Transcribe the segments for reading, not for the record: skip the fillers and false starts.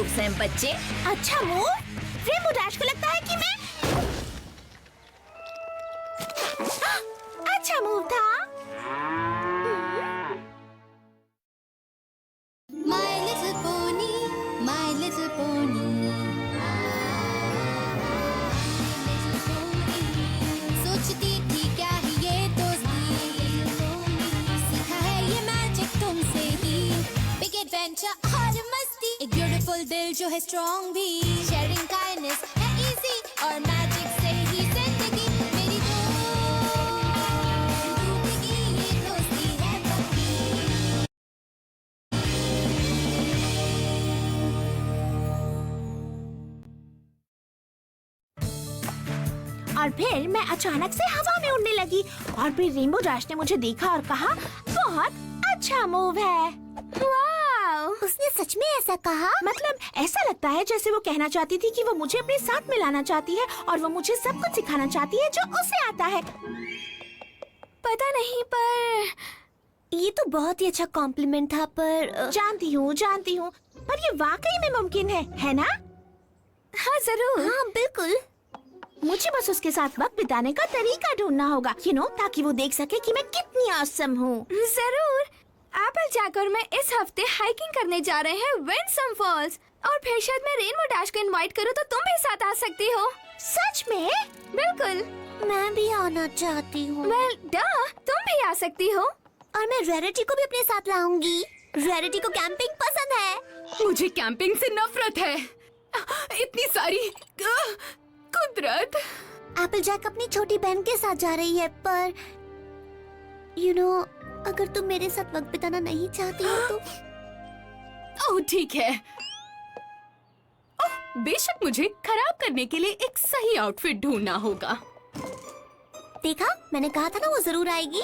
Moves हैं बच्चे। अच्छा मूव? रेनबो डैश को लगता है कि मैं अच्छा मूव था। My little pony, my little pony. सोचती थी क्या है ये दोस्ती, सीखा है ये मैजिक तुमसे ही। बिग एडवेंचर और मस्ती, एक ब्यूटीफुल दिल जो है स्ट्रॉन्ग भी। शेयरिंग काइंडनेस है इजी और मैजिक से ही जिंदगी मेरी जिंदगी ये दोस्ती है पक्की। और फिर मैं अचानक से हवा में उड़ने लगी और फिर रेनबो डैश ने मुझे देखा और कहा, बहुत अच्छा मूव है। वाओ! उसने सच में ऐसा कहा? मतलब ऐसा लगता है जैसे वो कहना चाहती थी कि वो मुझे अपने साथ मिलाना चाहती है और वो मुझे सब कुछ सिखाना चाहती है जो उसे आता है। पता नहीं, पर ये तो बहुत ही अच्छा कॉम्प्लीमेंट था। पर जानती हूँ, पर ये वाकई में मुमकिन है ना? हाँ जरूर। हाँ बिल्कुल। मुझे बस उसके साथ वक्त बिताने का तरीका ढूंढना होगा, ताकि वो देख सके कि मैं कितनी ऑसम हूँ। जरूर। एप्पल जैक और मैं इस हफ्ते हाइकिंग करने जा रहे हैं विंडसम फॉल्स, और फिर शायद मैं रेनबो डैश को इनवाइट करूँ तो तुम भी साथ आ सकती हो। सच में? बिल्कुल। मैं भी आना चाहती हूँ। वेल डा, तुम भी आ सकती हो। और मैं रेरिटी को भी अपने साथ लाऊंगी। रेरिटी को कैंपिंग पसंद है। मुझे कैंपिंग से नफरत है। इतनी सारी कुदरत। एप्पल जैक अपनी छोटी बहन के साथ जा रही है, पर अगर तुम मेरे साथ वक्त बिताना नहीं चाहती हो तो। ओह ठीक है। ओह, बेशक मुझे खराब करने के लिए एक सही आउटफिट ढूंढना होगा। देखा, मैंने कहा था ना वो जरूर आएगी।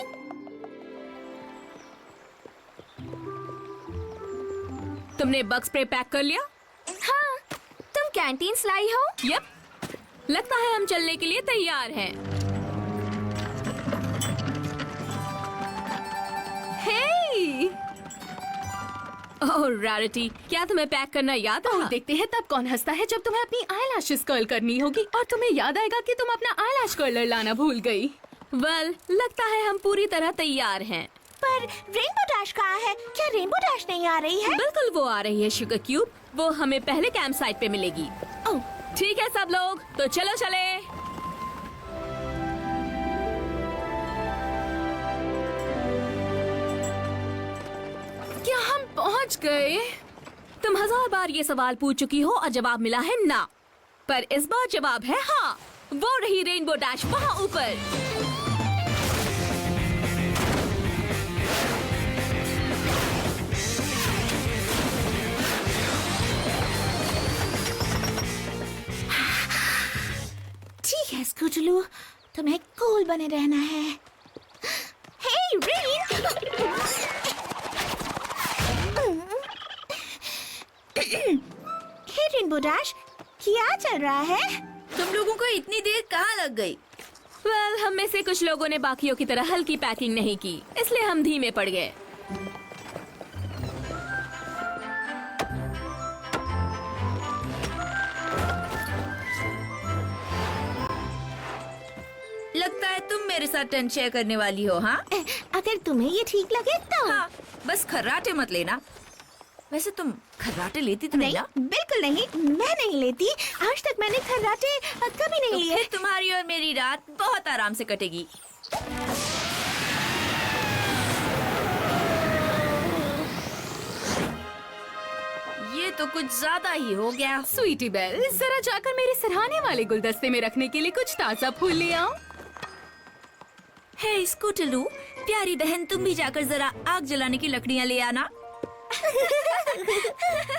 तुमने बग स्प्रे पैक कर लिया? हाँ, तुम कैंटीन से लाई हो? यप, लगता है हम चलने के लिए तैयार हैं। हे! ओह रैरिटी, क्या तुम्हें पैक करना याद है? देखते हैं तब कौन हंसता है जब तुम्हें अपनी आईलैशेस कर्ल करनी होगी और तुम्हें याद आएगा कि तुम अपना आईलैश कर्लर लाना भूल गई। वेल, लगता है हम पूरी तरह तैयार हैं। पर रेनबो डैश कहाँ है? क्या रेनबो डैश नहीं आ रही है? बिल्कुल वो आ रही है शुगर क्यूब। वो हमें पहले कैंप साइट पे मिलेगी। ओह, ठीक है सब लोग, तो चलो चले। क्या हम पहुंच गए? तुम 1000 बार ये सवाल पूछ चुकी हो और जवाब मिला है ना, पर इस बार जवाब है हाँ। वो रही रेनबो डैश वहाँ ऊपर। ठीक है स्कूटलू, तुम्हें कूल बने रहना है। हे रेन! हे रेनबो डैश, क्या चल रहा है? तुम लोगों को इतनी देर कहाँ लग गई? वेल, हम में से कुछ लोगों ने बाकियों की तरह हल्की पैकिंग नहीं की, इसलिए हम धीमे पड़ गए। लगता है तुम मेरे साथ टेंट शेयर करने वाली हो। हाँ, अगर तुम्हें ये ठीक लगे तो। हाँ, बस खर्राटे मत लेना। वैसे तुम खर्राटे लेती तो नहीं ना? बिल्कुल नहीं, मैं नहीं लेती। आज तक मैंने खर्राटे कभी नहीं लिए। फिर तुम्हारी और मेरी रात बहुत आराम से कटेगी। ये तो कुछ ज्यादा ही हो गया। स्वीटी बेल, जरा जाकर मेरे सराहने वाले गुलदस्ते में रखने के लिए कुछ ताजा फूल ले आओ। हे स्कूटलू, प्यारी बहन, तुम भी जाकर जरा आग जलाने की लकड़ियाँ ले आना।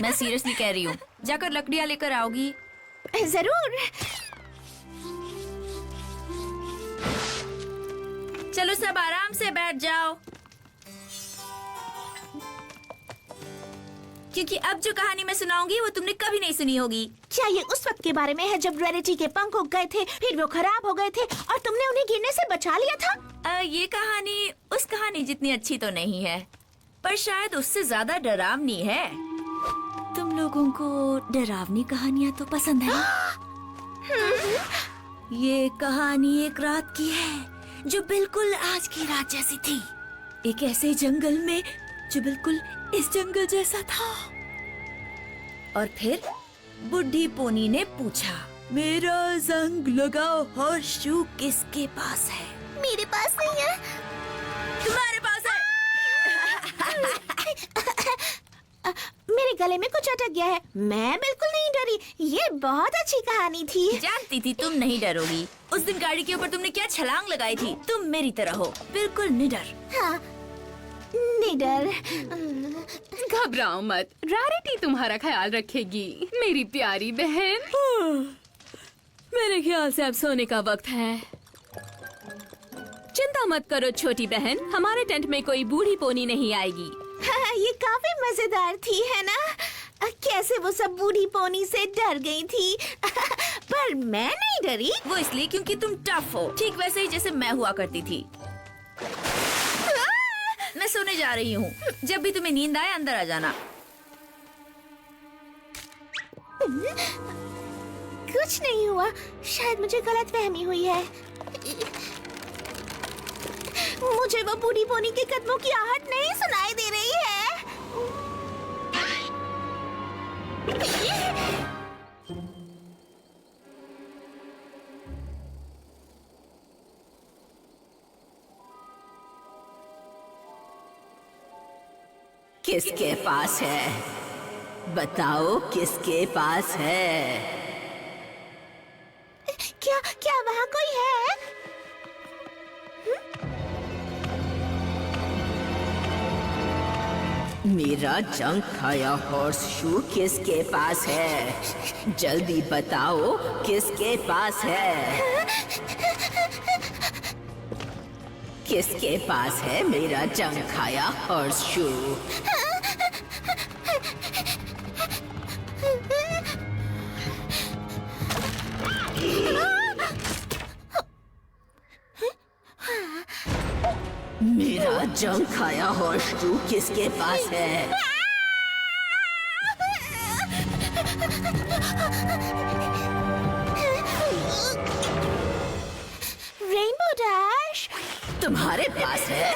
मैं सीरियसली कह रही हूँ, जाकर लकड़ियाँ लेकर आओगी? जरूर। चलो सब आराम से बैठ जाओ, क्योंकि अब जो कहानी मैं सुनाऊंगी वो तुमने कभी नहीं सुनी होगी। क्या ये उस वक्त के बारे में है जब रेरिटी के पंख उग गए थे, फिर वो खराब हो गए थे और तुमने उन्हें गिरने से बचा लिया था? ये कहानी उस कहानी जितनी अच्छी तो नहीं है, पर शायद उससे ज्यादा डरावनी है। तुम लोगों को डरावनी कहानियाँ तो पसंद है? ये कहानी एक रात की है जो बिल्कुल आज की रात जैसी थी। एक ऐसे जंगल में जो बिल्कुल इस जंगल जैसा था। और फिर बुढ़ी पोनी ने पूछा, मेरा जंग लगाओ हॉर्सशू किसके पास है? मेरे पास नहीं है। तुम्हारे पास है। मेरे गले में कुछ अटक गया है। मैं बिल्कुल नहीं डरी। ये बहुत अच्छी कहानी थी। जानती थी तुम नहीं डरोगी। उस दिन गाड़ी के ऊपर तुमने क्या छलांग लगाई थी। तुम मेरी तरह हो, बिल्कुल निडर। हाँ, निडर। घबराओ मत, रैरिटी तुम्हारा ख्याल रखेगी, मेरी प्यारी बहन। मेरे ख्याल से अब सोने का वक्त है। चिंता मत करो छोटी बहन, हमारे टेंट में कोई बूढ़ी पोनी नहीं आएगी। हाँ, ये काफी मजेदार थी, है ना? कैसे वो सब बूढ़ी पोनी से डर गई थी। पर मैं नहीं डरी। वो इसलिए क्योंकि तुम टफ हो, ठीक वैसे ही जैसे मैं हुआ करती थी। मैं सोने जा रही हूँ। जब भी तुम्हें नींद आए अंदर आ जाना। कुछ नहीं हुआ, शायद मुझे गलतफहमी हुई है। मुझे वो बूढ़ी पोनी के कदमों की आहट नहीं सुनाई दे रही है। किसके पास है? बताओ किसके पास है? क्या क्या वहाँ कोई है? मेरा जंग खाया हॉर्सशू किसके पास है? जल्दी बताओ किसके पास है? किसके पास है मेरा जंग खाया हॉर्सशू? मेरा जंग खाया हॉर्सशू किसके पास है? Rainbow dash. तुम्हारे पास है?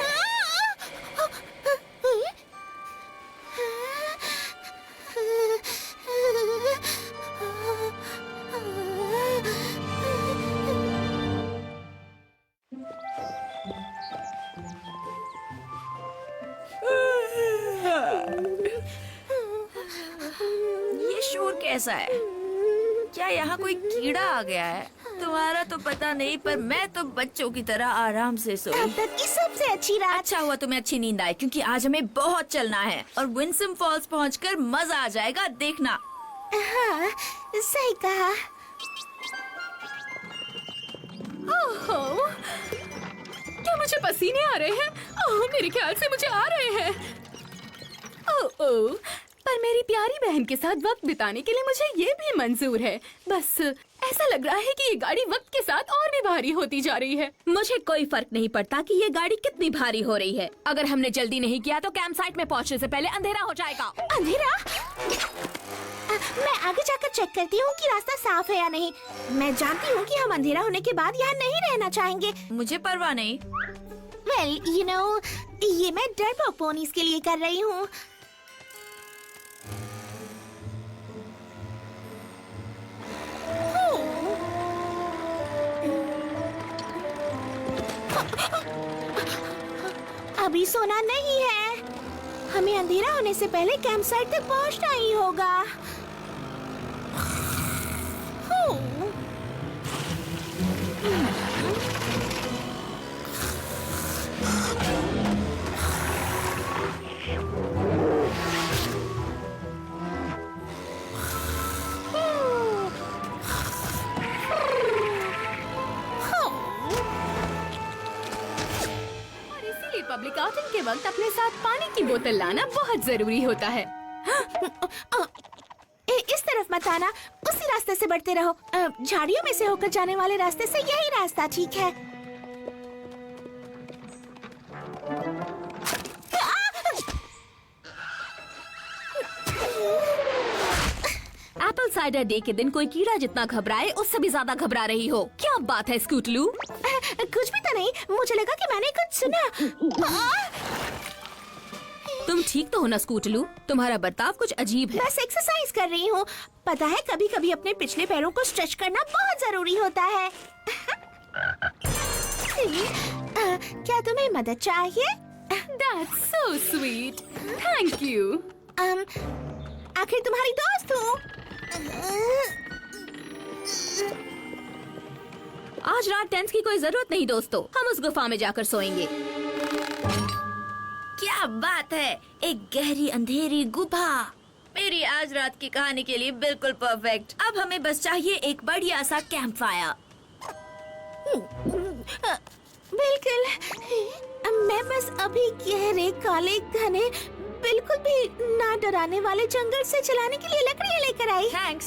ये शोर कैसा है? क्या यहाँ कोई कीड़ा आ गया है? तुम्हारा तो पता नहीं, पर मैं तो बच्चों की तरह आराम से सोई। अब तक की सबसे अच्छी रात। अच्छा हुआ तुम्हें अच्छी नींद आई, क्योंकि आज हमें बहुत चलना है और विंसम फॉल्स पहुंचकर मजा आ जाएगा, देखना। हाँ, सही कहा। ओहो, क्या मुझे पसीने आ रहे हैं? ओह, मेरे ख्याल से मुझे आ रहे हैं। ओह, पर मेरी प्यारी बहन के साथ वक्त बिताने के लिए मुझे ये भी मंजूर है। बस ऐसा लग रहा है कि ये गाड़ी वक्त के साथ और भी भारी होती जा रही है। मुझे कोई फर्क नहीं पड़ता कि ये गाड़ी कितनी भारी हो रही है। अगर हमने जल्दी नहीं किया तो कैंप साइट में पहुंचने से पहले अंधेरा हो जाएगा। अंधेरा? मैं आगे जाकर चेक करती हूँ कि रास्ता साफ है या नहीं। मैं जानती हूँ कि हम अंधेरा होने के बाद यहाँ नहीं रहना चाहेंगे। मुझे परवाह नहीं। वेल, यू नो, ये मैं डरपोक पोनीज के लिए कर रही हूँ। अभी सोना नहीं है। हमें अंधेरा होने से पहले कैंप साइट तक पहुंचना ही होगा। पब्लिक आउटिंग के वक्त अपने साथ पानी की बोतल लाना बहुत जरूरी होता है। इस तरफ मत आना, उसी रास्ते से बढ़ते रहो। झाड़ियों में से होकर जाने वाले रास्ते से यही रास्ता ठीक है। एप्पल साइडर डे के दिन कोई कीड़ा जितना घबराए उससे भी ज्यादा घबरा रही हो। क्या बात है स्कूटलू? कुछ भी तो नहीं, मुझे लगा कि मैंने कुछ सुना। तुम ठीक तो हो ना स्कूटलू? तुम्हारा बर्ताव कुछ अजीब है। बस एक्सरसाइज कर रही हूँ। पता है, कभी कभी अपने पिछले पैरों को स्ट्रेच करना बहुत जरूरी होता है। क्या तुम्हें मदद चाहिए? That's so sweet. Thank you. आखिर तुम्हारी दोस्त हूँ। आज रात टेंट की कोई जरूरत नहीं दोस्तों, हम उस गुफा में जाकर सोएंगे। क्या बात है, एक गहरी अंधेरी गुफा। मेरी आज रात की कहानी के लिए बिल्कुल परफेक्ट। अब हमें बस चाहिए एक बढ़िया सा कैंप फायर। बिल्कुल, मैं बस अभी गहरे काले घने बिल्कुल भी ना डराने वाले जंगल से चलाने के लिए लकड़ियाँ लेकर आई। थैंक्स।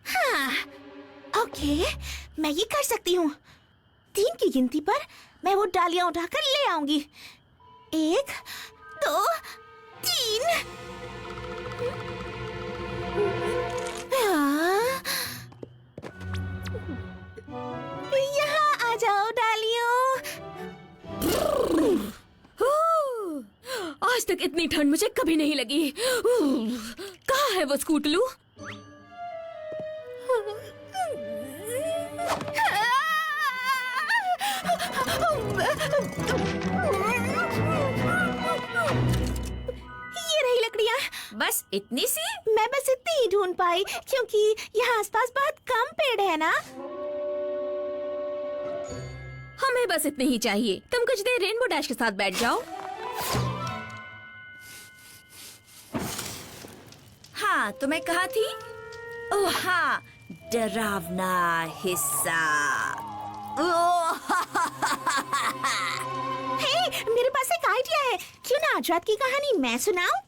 हाँ, ओके, मैं ये कर सकती हूँ। 3 की गिनती पर मैं वो डालियाँ उठाकर ले आऊंगी। 1, 2, 3। यहाँ आ जाओ डालियों। आज तक इतनी ठंड मुझे कभी नहीं लगी। कहाँ है वो स्कूटलू? ये रही लकड़ियाँ। बस इतनी सी? मैं बस इतनी ही ढूंढ पाई क्योंकि यहाँ आसपास बहुत कम पेड़ है ना। हमें बस इतने ही चाहिए। तुम कुछ देर रेनबो डैश के साथ बैठ जाओ। हाँ, तो मैं कहाँ थी? ओह हाँ, डरावना हिस्सा। हे, मेरे पास एक आइडिया है। क्यों ना आज रात की कहानी मैं सुनाऊं?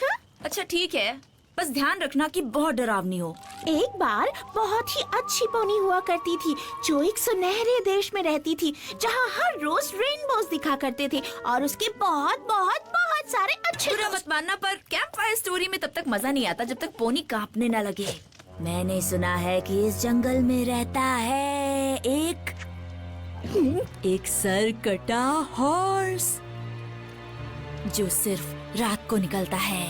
हाँ? अच्छा ठीक है, बस ध्यान रखना कि बहुत डरावनी हो। एक बार बहुत ही अच्छी पोनी हुआ करती थी जो एक सुनहरे देश में रहती थी जहाँ हर रोज रेनबोज दिखा करते थे और उसके बहुत बहुत बहुत सारे अच्छे बुरा मत मानना, पर कैंप फायर स्टोरी में तब तक मजा नहीं आता जब तक पोनी कांपने न लगे। मैंने सुना है कि इस जंगल में रहता है एक सर कटा हॉर्स जो सिर्फ रात को निकलता है।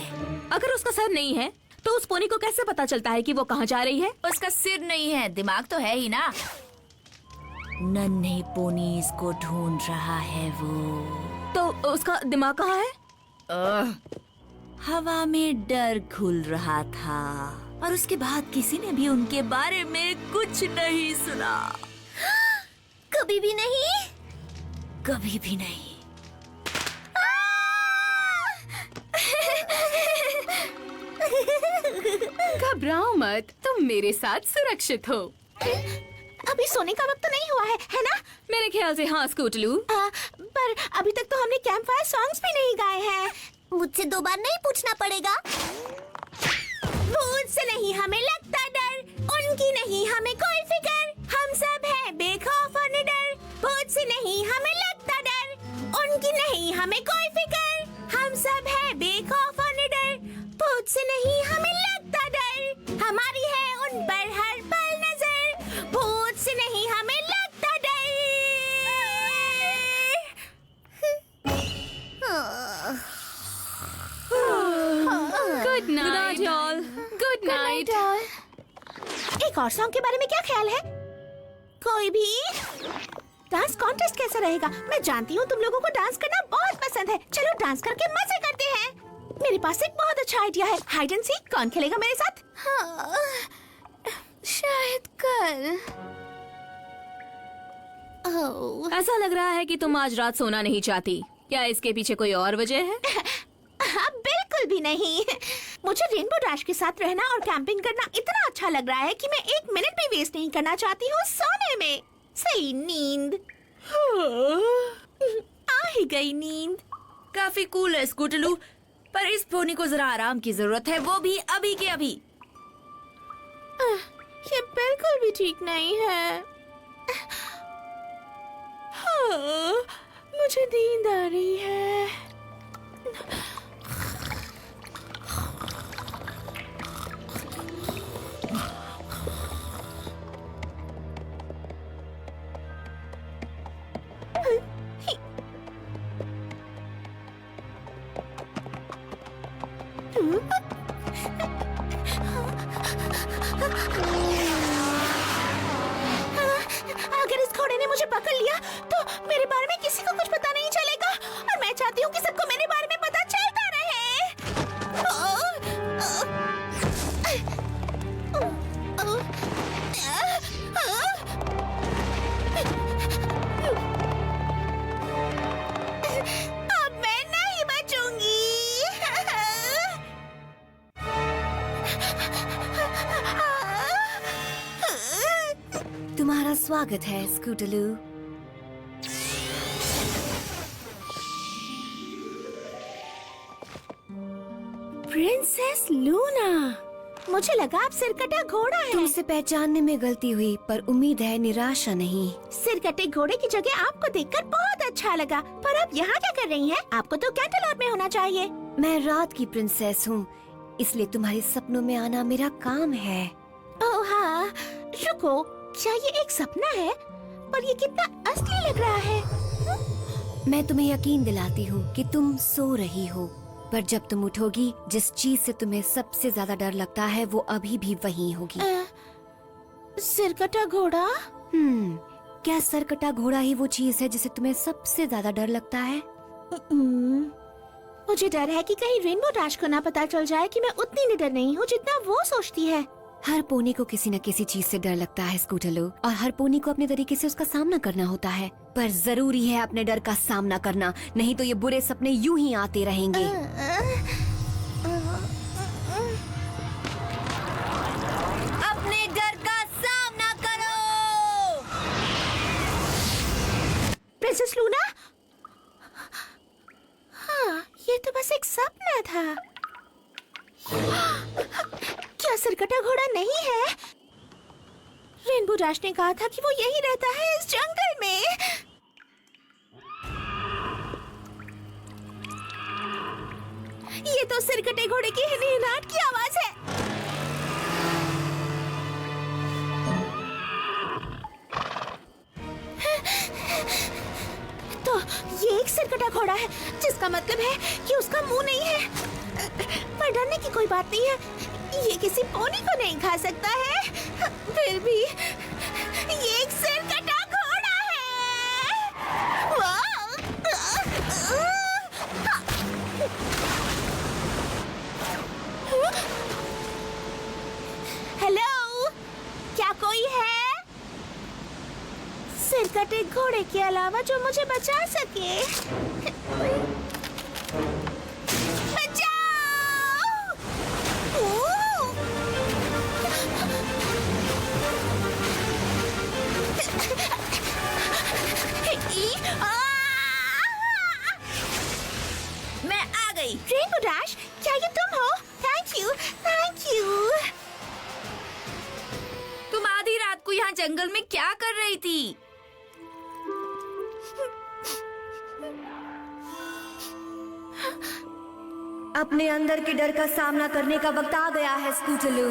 अगर उसका सर नहीं है तो उस पोनी को कैसे पता चलता है कि वो कहाँ जा रही है? उसका सिर नहीं है, दिमाग तो है ही ना। नन्हे पोनीज को ढूंढ रहा है वो। तो उसका दिमाग कहाँ है? हवा में डर घुल रहा था और उसके बाद किसी ने भी उनके बारे में कुछ नहीं सुना। कभी भी नहीं। कभी भी नहीं। घबराओ मत, तुम मेरे साथ सुरक्षित हो। अभी सोने का वक्त तो नहीं हुआ है ना? मेरे ख्याल से हाँ स्कूटलू। पर अभी तक तो हमने कैंप फायर सॉन्ग्स भी नहीं गाए हैं। मुझसे 2 बार नहीं पूछना पड़ेगा। भूत से नहीं हमें लगता डर, उनकी नहीं हमें कोई फिक्र। हम सब हैं बेखौफ और निडर। भूत से नहीं हमें लगता डर, उनकी नहीं हमें कोई फिक्र। हम सब हैं बेखौफ और निडर। भूत से नहीं हमें लगता डर, हमारी है उन पर हर पल नजर। भूत से नहीं हमें लगता डर। Good night all. Good night. एक और सॉन्ग के बारे में क्या ख्याल है? कोई भी? डांस कॉन्टेस्ट कैसा रहेगा? मैं जानती हूँ तुम लोगों को डांस करना बहुत पसंद है। चलो डांस करके मजे करते हैं। मेरे पास एक बहुत अच्छा आइडिया है। हाइड एंड सीक कौन खेलेगा मेरे साथ? हाँ, शायद कल। ऐसा लग रहा है कि तुम आज रात सोना नहीं चाहती। क्या इसके पीछे कोई और वजह है? हाँ, बिल्कुल भी नहीं। मुझे रेनबो डैश के साथ रहना और कैंपिंग करना इतना अच्छा लग रहा है कि मैं 1 मिनट भी वेस्ट नहीं करना चाहती हूँ सोने में। सही नींद। आ ही गई नींद। काफी कूल है स्कूटलू, पर इस पोनी को जरा आराम की जरूरत है, वो भी अभी के अभी। ये बिल्कुल भी ठीक नहीं है। हाँ, मुझे नींद आ रही है। अगर इस घोड़े ने मुझे पकड़ लिया तो मेरे बारे में किसी को कुछ पता नहीं चलेगा और मैं चाहती हूँ कि सबको मेरे बारे में पता चलता रहे। अब मैं नहीं बचूंगी। तुम्हारा स्वागत है स्कूटलू। प्रिंसेस लूना, मुझे लगा आप सिरकटा घोड़ा है। तुमसे पहचानने में गलती हुई, पर उम्मीद है निराशा नहीं। सिरकटे घोड़े की जगह आपको देखकर बहुत अच्छा लगा, पर आप यहाँ क्या कर रही हैं? आपको तो कैंटरलॉट में होना चाहिए। मैं रात की प्रिंसेस हूँ, इसलिए तुम्हारे सपनों में आना मेरा काम है। ओह हाँ, रुको, क्या ये एक सपना है? पर ये कितना असली लग रहा है। मैं तुम्हें यकीन दिलाती हूँ कि तुम सो रही हो, पर जब तुम उठोगी, जिस चीज से तुम्हें सबसे ज्यादा डर लगता है वो अभी भी वहीं होगी। सिरकटा घोड़ा? क्या सरकटा घोड़ा ही वो चीज है जिसे तुम्हें सबसे ज्यादा डर लगता है? मुझे डर है कि कहीं रेनबो डैश को ना पता चल जाए कि मैं उतनी निडर नहीं हूँ जितना वो सोचती है। हर पोनी को किसी न किसी चीज से डर लगता है स्कूटलो, और हर पोनी को अपने तरीके से उसका सामना करना होता है। पर जरूरी है अपने डर का सामना करना, नहीं तो ये बुरे सपने यूं ही आते रहेंगे। अपने डर का सामना करो। Princess Luna? हाँ, ये तो बस एक सपना था। क्या सिरकटा घोड़ा नहीं है? रेनबो डैश ने कहा था कि वो यही रहता है इस जंगल में। ये तो सिरकटे घोड़े की हिनहिनाहट की आवाज है। तो ये एक सिरकटा घोड़ा है, जिसका मतलब है कि उसका मुंह नहीं है। पर डरने की कोई बात नहीं है, ये किसी पोनी को नहीं खा सकता है। फिर भी ये एक सिरकटा घोड़ा है। हेलो, क्या कोई है? सिरकटे घोड़े के अलावा जो मुझे बचा सके। मैं आ गई। रेनबो डैश, क्या ये तुम हो? Thank you, thank you. तुम आधी रात को यहाँ जंगल में क्या कर रही थी? अपने अंदर के डर का सामना करने का वक्त आ गया है स्कूटलू।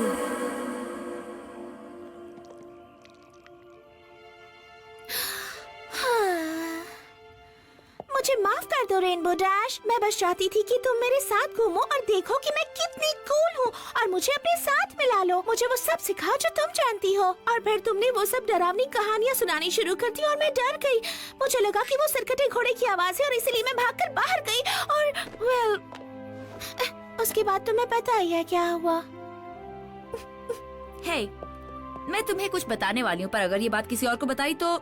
मुझे माफ कर दो रेनबो डैश, मैं बस चाहती थी कि तुम मेरे साथ घूमो और देखो कि मैं कितनी कूल हूँ, और मुझे अपने साथ मिला लो। मुझे वो सब सिखाओ जो तुम जानती हो। और फिर तुमने वो सब डरावनी कहानियाँ सुनानी शुरू कर दी और मैं डर गई। मुझे लगा कि वो सिरकटे घोड़े की आवाज है और इसीलिए मैं भागकर बाहर गई। और उसके बाद तुम्हें पता ही है क्या हुआ। हे, मैं तुम्हें कुछ बताने वाली हूँ, पर अगर ये बात किसी और को बताई तो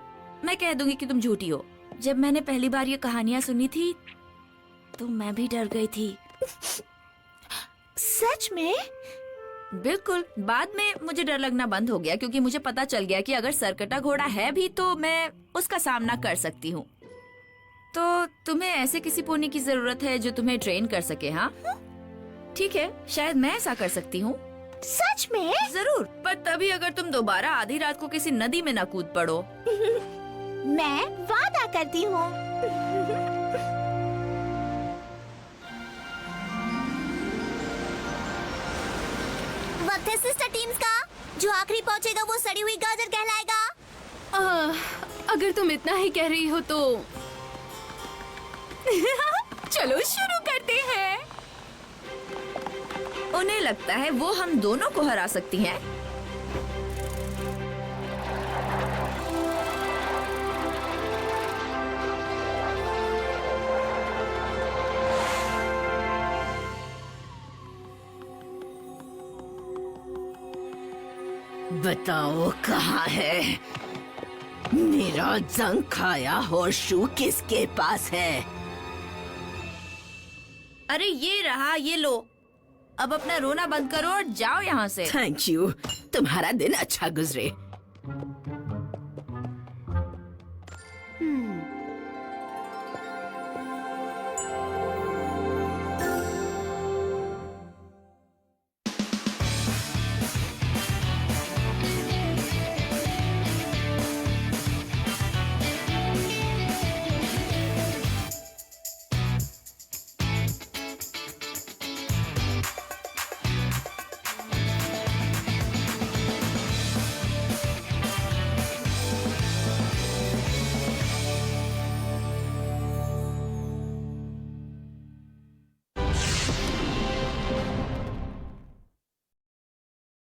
मैं कह दूंगी कि तुम झूठी हो। जब मैंने पहली बार ये कहानियाँ सुनी थी तो मैं भी डर गई थी। सच में? बिल्कुल। बाद में मुझे डर लगना बंद हो गया, क्योंकि मुझे पता चल गया कि अगर सरकटा घोड़ा है भी तो मैं उसका सामना कर सकती हूँ। तो तुम्हें ऐसे किसी पोनी की जरूरत है जो तुम्हें ट्रेन कर सके। हाँ ठीक है, शायद मैं ऐसा कर सकती हूँ। सच में? जरूर, पर तभी अगर तुम दोबारा आधी रात को किसी नदी में न कूद पड़ो। मैं वादा करती हूँ। वक्त है सिस्टर टीम्स का। जो आखिरी पहुँचेगा वो सड़ी हुई गाजर कहलाएगा। अगर तुम इतना ही कह रही हो तो चलो शुरू करते हैं। उन्हें लगता है वो हम दोनों को हरा सकती हैं। बताओ कहाँ है मेरा जंग खाया होर्शू? किसके पास है? अरे ये रहा, ये लो। अब अपना रोना बंद करो और जाओ यहाँ से। थैंक यू, तुम्हारा दिन अच्छा गुजरे।